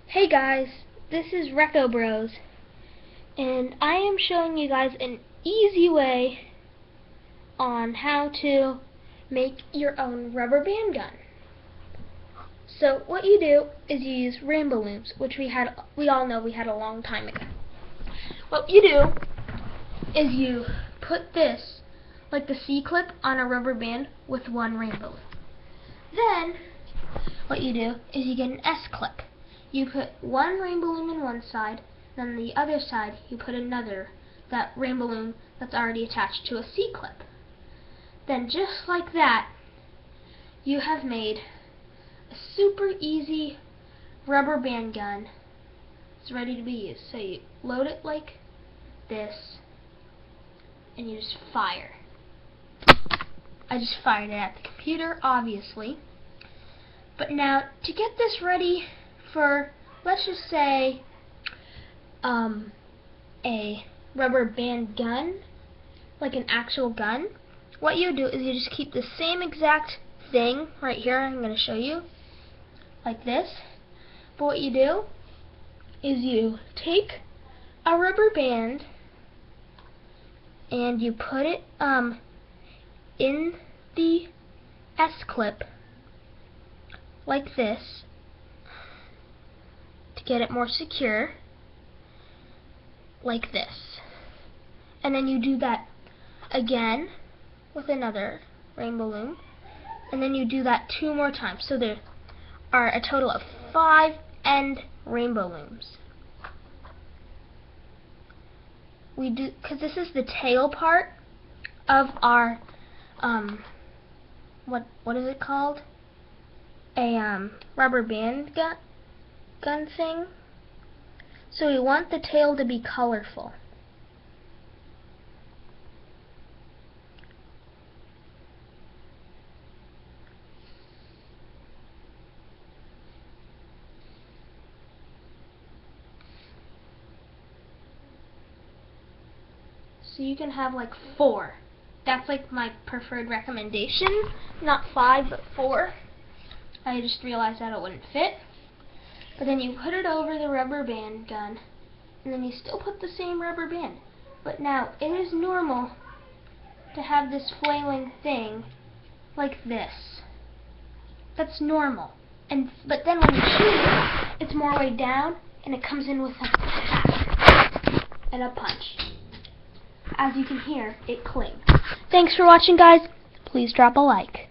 Hey guys, this is Recco Bros, and I am showing you guys an easy way on how to make your own rubber band gun. So what you do is you use rainbow looms, which we all know we had a long time ago. What you do is you put this, like the C-clip, on a rubber band with one rainbow loom. Then what you do is you get an S-clip. You put one rainbow loom in one side, then on the other side you put another, that rainbow loom that's already attached to a C-clip. Then just like that, you have made a super easy rubber band gun. It's ready to be used. So you load it like this, and you just fire. I just fired it at the computer, obviously. But now, to get this ready for, let's just say, a rubber band gun, like an actual gun, what you do is you just keep the same exact thing right here. I'm going to show you, like this. But what you do is you take a rubber band and you put it in the S-clip like this to get it more secure, like this. And then you do that again with another rainbow loom, and then you do that 2 more times. So there are a total of 5 end rainbow looms. We do, because this is the tail part of our what is it called? A rubber band gun thing. So we want the tail to be colorful. So you can have like 4. That's like my preferred recommendation. Not 5, but 4. I just realized that it wouldn't fit. But then you put it over the rubber band gun, and then you still put the same rubber band. But now, it is normal to have this flailing thing like this. That's normal. But then when you shoot it, it's more way down, and it comes in with a pack and a punch. As you can hear, it clings. Thanks for watching, guys. Please drop a like.